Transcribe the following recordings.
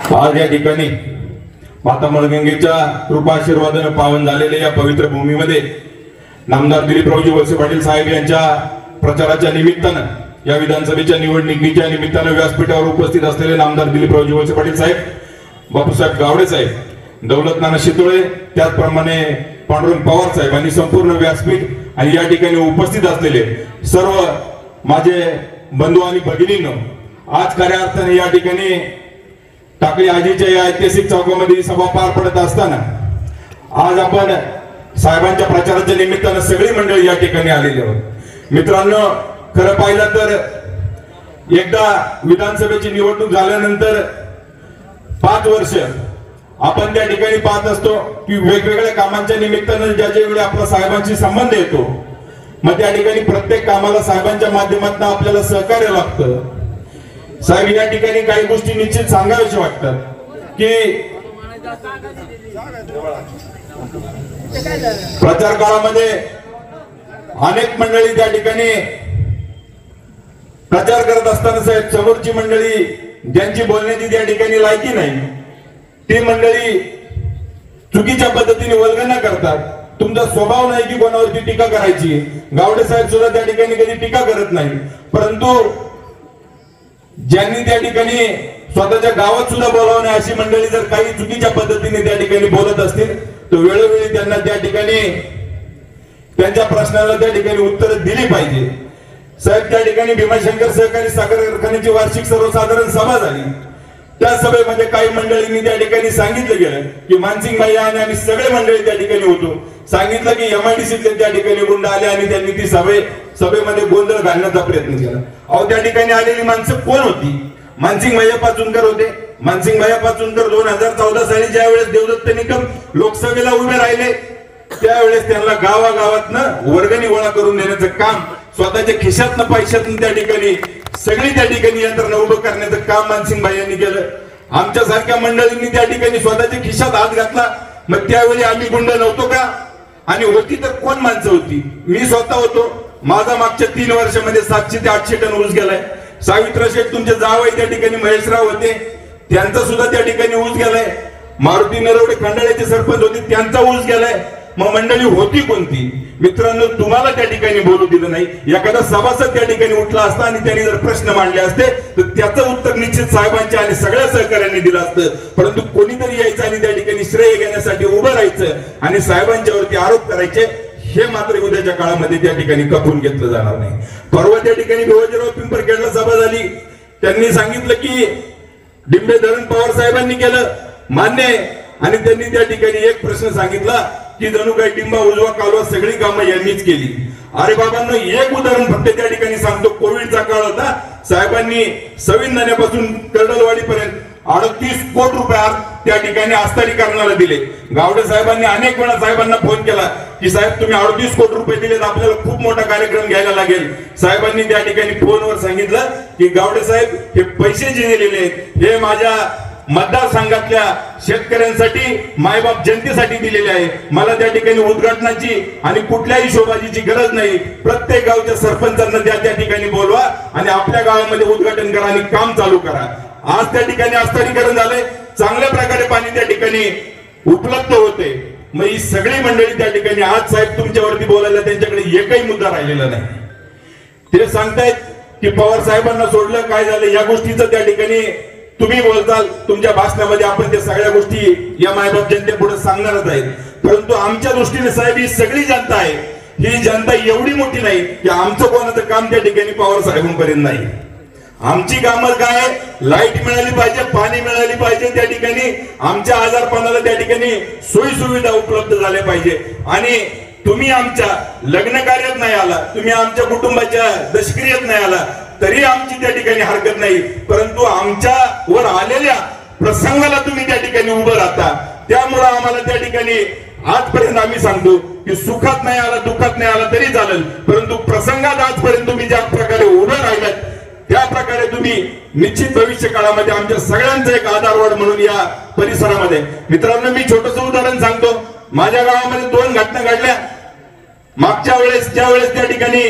आज या ठिकाणी माता मळगंगेच्या कृपा आशीर्वादाने पावन झालेल्या या पवित्र भूमीमध्ये नामदार दिलीपरावजी वळसे पाटील साहेब यांच्या प्रचाराच्या निमित्तानं या विधानसभेच्या निवडणुकीच्या निमित्तानं व्यासपीठावर उपस्थित असलेले नामदार दिलीपरावजी वळसे पाटील साहेब, बापूसाहेब गावडे साहेब, दौलत नाना शितोळे, त्याचप्रमाणे पांडुरंग पवार साहेब आणि संपूर्ण व्यासपीठ आणि या ठिकाणी उपस्थित असलेले सर्व माझे बंधू आणि भगिनींनो, आज खऱ्या अर्थाने या ठिकाणी टाकळी आजीच्या या ऐतिहासिक चौकामध्ये सभा पार पडत असताना आज आपण साहेबांच्या प्रचाराच्या निमित्तानं सगळी मंडळी या ठिकाणी आलेली आहोत। मित्रांनो, खरं पाहिलं तर एकदा विधानसभेची निवडणूक झाल्यानंतर 5 वर्ष आपण त्या ठिकाणी पाहत असतो की वेगवेगळ्या कामांच्या निमित्तानं ज्या वेळी आपला साहेबांशी संबंध येतो, मग त्या ठिकाणी प्रत्येक कामाला साहेबांच्या माध्यमातून आपल्याला सहकार्य लागतं। साहेब, या ठिकाणी काही गोष्टी निश्चित सांगाव्याशा वाटतात की प्रचार काळामध्ये अनेक मंडळी त्या ठिकाणी प्रचार करत असताना साहेब, समोरची मंडळी ज्यांची बोलण्याची त्या ठिकाणी लायकी नाही, ती मंडळी चुकीच्या पद्धतीने वल्गना करतात। तुमचा स्वभाव नाही की कोणावरती टीका करायची। गावडे साहेब सुद्धा त्या ठिकाणी कधी टीका करत नाही, परंतु ज्यांनी त्या ठिकाणी स्वतःच्या गावात सुद्धा बोलावणे अशी मंडळी जर काही चुकीच्या पद्धतीने त्या ठिकाणी बोलत असतील तर वेळोवेळी त्यांना त्या ठिकाणी त्यांच्या प्रश्नाला त्या ठिकाणी उत्तर दिली पाहिजे। साहेब, त्या ठिकाणी भीमाशंकर सहकारी साखर कारखान्याची वार्षिक सर्वसाधारण सभा झाली। त्या सभेमध्ये काही मंडळींनी त्या ठिकाणी सांगितलं गेलं की मानसिंग भाई आणि आम्ही सगळे मंडळी त्या ठिकाणी होतो, सांगितलं की MIDCतले त्या ठिकाणी गुंड आले आणि त्यांनी ती सभेमध्ये गोंधळ घालण्याचा प्रयत्न केला। अहो, त्या ठिकाणी आलेली माणसं कोण होती? मानसिंग भैया पाचुनकर होते। मानसिंग भैया पाचुनकर 2014 साली ज्या वेळेस देवदत्त निकम लोकसभेला उभे राहिले त्यावेळेस त्यांना गावागावातनं वर्गणी गोळा करून देण्याचं काम, स्वतःच्या खिशातनं पैशातून त्या ठिकाणी सगळी त्या ठिकाणी यंत्रणा उभं करण्याचं काम मानसिंग भाई यांनी केलं। आमच्या सारख्या मंडळींनी त्या ठिकाणी स्वतःच्या खिशात हात घातला। मग त्यावेळी आम्ही गुंड नव्हतो का? आणि होती तर कोण माणसं होती? मी स्वतः होतो। माझा मागच्या 3 वर्षामध्ये 700 ते 800 टन ऊस गेलाय। सावित्रा शेठ तुमचे जावई त्या ठिकाणी महेशराव होते, त्यांचा सुद्धा त्या ठिकाणी ऊस गेलाय। मारुती नरवडे खंडाळ्याचे सरपंच होते, त्यांचा ऊस गेलाय। मग मंडळी होती कोणती? मित्रांनो, तुम्हाला त्या ठिकाणी बोलू दिलं नाही। एखादा सभासद त्या ठिकाणी उठला असता आणि त्यांनी जर प्रश्न मांडले असते तर त्याचं उत्तर निश्चित साहेबांच्या आणि सगळ्या सहकार्यांनी दिलं असतं, परंतु कोणीतरी यायचं आणि त्या ठिकाणी श्रेय घेण्यासाठी उभं राहायचं आणि साहेबांच्यावरती आरोप करायचे, हे मात्र उद्याच्या काळामध्ये त्या ठिकाणी कपून घेतलं जाणार नाही। परवा त्या ठिकाणी भिवजीराव पिंपरखेडला सभा झाली, त्यांनी सांगितलं की डिंबे धरण पवार साहेबांनी केलं मान्य आहे, आणि त्यांनी त्या ठिकाणी एक प्रश्न सांगितला की जणू काही डिंबा उजवा कालवा सगळी कामं यांनीच केली। अरे बाबांनो, एक उदाहरण फक्त त्या ठिकाणी सांगतो। कोविडचा काळ होता, साहेबांनी सविन नाण्यापासून कर्डलवाडी पर्यंत 38 कोटी रुपये त्या ठिकाणी आस्थारीकरणाला दिले। गावडे साहेबांनी अनेक वेळा साहेबांना फोन केला की साहेब तुम्ही 38 कोटी रुपये दिलेत, आपल्याला खूप मोठा कार्यक्रम घ्यायला लागेल। साहेबांनी त्या ठिकाणी फोनवर सांगितलं की गावडे साहेब, हे पैसे जे दिलेले हे माझ्या मतदारसंघातल्या शेतकऱ्यांसाठी, मायबाप जनतेसाठी दिलेले आहे। मला त्या ठिकाणी उद्घाटनाची आणि कुठल्याही शोभाजीची गरज नाही। प्रत्येक गावच्या सरपंचांना त्या ठिकाणी बोलवा आणि आपल्या गावामध्ये उद्घाटन करा आणि काम चालू करा। आज त्या ठिकाणी आस्थारीकरण झालंय, चांगल्या प्रकारे पाणी त्या ठिकाणी उपलब्ध होते। मग ही सगळी मंडळी त्या ठिकाणी आज साहेब तुमच्यावरती बोलायला त्यांच्याकडे एकही मुद्दा राहिलेला नाही। ते सांगतायत की पवार साहेबांना सोडलं, काय झालं या गोष्टीचं त्या ठिकाणी तुम्ही बोलताल तुमच्या भाषणामध्ये, आपण त्या सगळ्या गोष्टी या मायबाप जनतेपुढे सांगणारच आहेत। परंतु आमच्या दृष्टीने साहेब ही सगळी जनता आहे, ही जनता एवढी मोठी नाही की आमचं कोणाचं काम त्या ठिकाणी पवार साहेबांपर्यंत नाही। आमची कामं काय? लाईट मिळाली पाहिजे, पाणी मिळाली पाहिजे, त्या ठिकाणी आमच्या आजारपणाला त्या ठिकाणी सोयी सुविधा उपलब्ध झाल्या पाहिजे। आणि तुम्ही आमच्या लग्न कार्यात नाही आला, तुम्ही आमच्या कुटुंबाच्या दशक्रियेत नाही आला तरी आमची त्या ठिकाणी हरकत नाही, परंतु आमच्या वर आलेल्या प्रसंगाला तुम्ही त्या ठिकाणी उभं राहता। त्यामुळे आम्हाला त्या ठिकाणी आजपर्यंत आम्ही सांगतो की सुखात नाही आला, दुःखात नाही आला तरी चालेल, परंतु प्रसंगात आजपर्यंत तुम्ही ज्या प्रकारे उभं राहिलात त्या प्रकारे तुम्ही निश्चित भविष्य काळामध्ये आमच्या सगळ्यांचा एक आधारवड म्हणून या परिसरामध्ये। मित्रांनो, मी छोटंसं उदाहरण सांगतो। माझ्या गावामध्ये 2 घटना घडल्या। मागच्या वेळेस ज्या वेळेस त्या ठिकाणी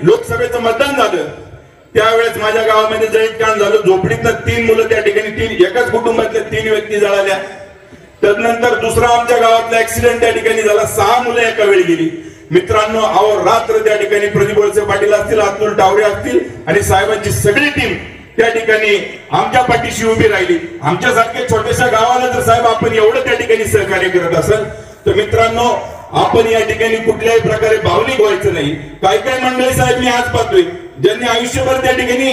लोकसभेचं मतदान झालं त्यावेळेस माझ्या गावामध्ये जळीतकांड झालं, झोपडीतनं 3 मुलं त्या ठिकाणी एकाच कुटुंबातल्या 3 व्यक्ती जळाल्या. त्यानंतर दुसरा आमच्या गावातला ऍक्सिडेंट त्या ठिकाणी झाला, 6 मुलं एका वेळी गेली. मित्रांनो, रात्र त्या ठिकाणी प्रदीप वळसे पाटील असतील, अतुल टावरे असतील आणि साहेबांची सगळी टीम त्या ठिकाणी आमच्या पाठीशी उभी राहिली. आमच्यासारख्या छोट्याशा गावाला जर साहेब आपण एवढं त्या ठिकाणी सहकार्य करत असेल तर मित्रांनो, आपण या ठिकाणी कुठल्याही प्रकारे भावनिक व्हायचं नाही. काही काही मंडळी साहेब मी आज पाहतोय ज्यांनी आयुष्यभर त्या ठिकाणी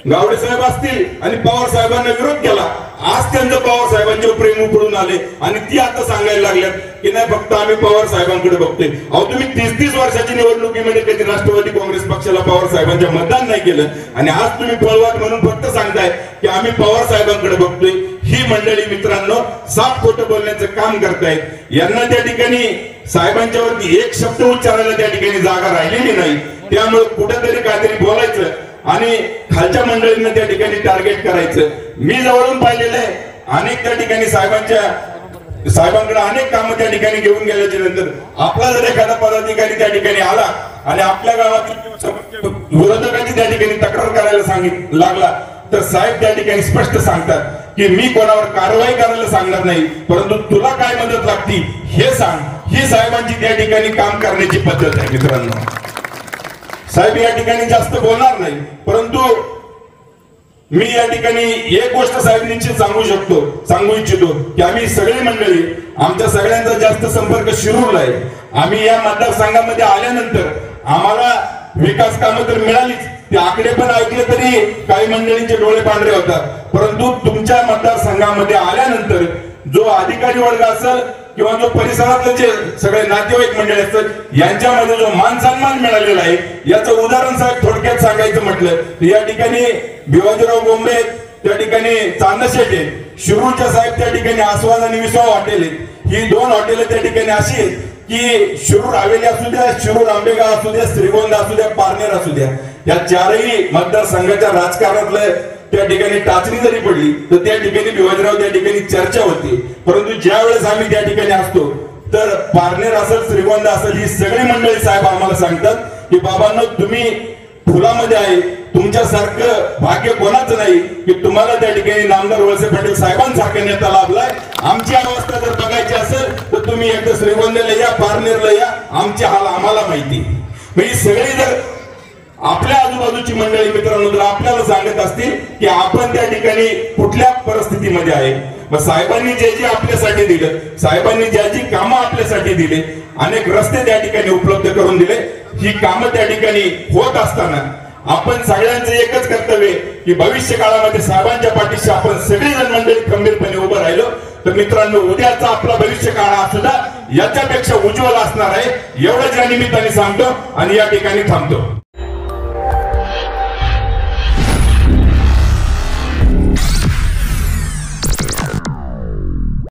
गावडे साहेब असतील आणि पवार साहेबांना विरोध केला, आज त्यांचं पवार साहेबांचे प्रेम उकळून आले आणि ती आता सांगायला लागल्यात की नाही फक्त आम्ही पवार साहेबांकडे बघतोय. अहो, तुम्ही 30-30 वर्षाची निवडणुकीमध्ये कधी राष्ट्रवादी काँग्रेस पक्षाला पवार साहेबांच्या मतदान नाही केलं आणि आज तुम्ही पळवाट म्हणून फक्त सांगताय की आम्ही पवार साहेबांकडे बघतोय. ही मंडळी मित्रांनो साफ खोटं बोलण्याचं काम करतायत. यांना त्या ठिकाणी साहेबांच्यावरती एक शब्द उच्चारायला त्या ठिकाणी जागा राहिलेली नाही. त्यामुळे कुठेतरी काहीतरी बोलायचं आणि खालच्या मंडळींना त्या ठिकाणी टार्गेट करायचं. मी जवळून पाहिलेलं आहे, अनेक त्या ठिकाणी साहेबांकडे अनेक कामं त्या ठिकाणी घेऊन गेल्याच्या नंतर आपला जर एखादा पदाधिकारी त्या ठिकाणी आला आणि आपल्या गावातील विरोधकांची त्या ठिकाणी तक्रार करायला लागला तर साहेब त्या ठिकाणी स्पष्ट सांगतात की मी कोणावर कारवाई करायला सांगणार नाही, परंतु तुला काय मदत लागती हे सांग. ही साहेबांची त्या ठिकाणी काम करण्याची पद्धत आहे. मित्रांनो, साहेब या ठिकाणी जास्त बोलणार नाही, परंतु मी या ठिकाणी एक गोष्ट साहेब निश्चित सांगू इच्छितो की आम्ही सगळी मंडळी, आमच्या सगळ्यांचा जास्त संपर्क शिरूरला आहे. आम्ही या मतदारसंघामध्ये आल्यानंतर आम्हाला विकास कामं तर मिळालीच, ते आकडे पण ऐकले तरी काही मंडळींचे डोळे पांढरे होतात, परंतु तुमच्या मतदारसंघामध्ये आल्यानंतर जो अधिकारी वर्ग असेल किंवा जो परिसरातले जे सगळे नातेवाईक मंडळी असतात यांच्यामध्ये जो मान सन्मान मिळालेला आहे याचं उदाहरण साहेब थोडक्यात सांगायचं म्हटलं तर या ठिकाणी भिवाजीराव बोंबे, त्या ठिकाणी चांदशेट आहे, शिरूरच्या साहेब त्या ठिकाणी आस्वाद आणि विसावा हॉटेल आहेत. ही 2 हॉटेल त्या ठिकाणी अशी आहेत की शिरूर हवेली असू द्या, शिरूर आंबेगाव असू द्या, श्रीगोंदा असू द्या, पारनेर असू द्या, या 4ही मतदारसंघाच्या राजकारणातलं त्या ठिकाणी टाचणी जरी पडली तर त्या ठिकाणी भिवाजीराव त्या ठिकाणी चर्चा होती. परंतु ज्या वेळेस आम्ही त्या ठिकाणी असतो तर पारनेर असेल, श्रीगोंदा असेल, ही सगळी मंडळी साहेब आम्हाला सांगतात की बाबांनो, तुम्ही फुलामध्ये आहे, तुमच्यासारखं भाग्य कोणाचं नाही की तुम्हाला त्या ठिकाणी नामदार वळसे पाटील साहेबांसारखा नेता लाभलाय. आमची अवस्था जर बघायची असेल तर तुम्ही एकदा श्रीगोंद्याला या, पारनेरला या, आमचे हाल आम्हाला माहिती. ही सगळी जर आपल्या आजूबाजूची मंडळी मित्रांनो जर आपल्याला सांगत असतील की आपण त्या ठिकाणी कुठल्या परिस्थितीमध्ये आहे, मग साहेबांनी जे जे आपल्यासाठी दिलं, साहेबांनी ज्या जी कामं आपल्यासाठी दिले, अनेक रस्ते त्या ठिकाणी उपलब्ध करून दिले, ही कामं त्या ठिकाणी होत असताना आपण सगळ्यांचं एकच कर्तव्य की भविष्य काळामध्ये साहेबांच्या पाठीशी आपण सगळेजण मंडळी खंबीरपणे उभं राहिलो तर मित्रांनो उद्याचा आपला भविष्य काळ हा सुद्धा याच्यापेक्षा उज्ज्वल असणार आहे. एवढंच या निमित्ताने सांगतो आणि या ठिकाणी थांबतो.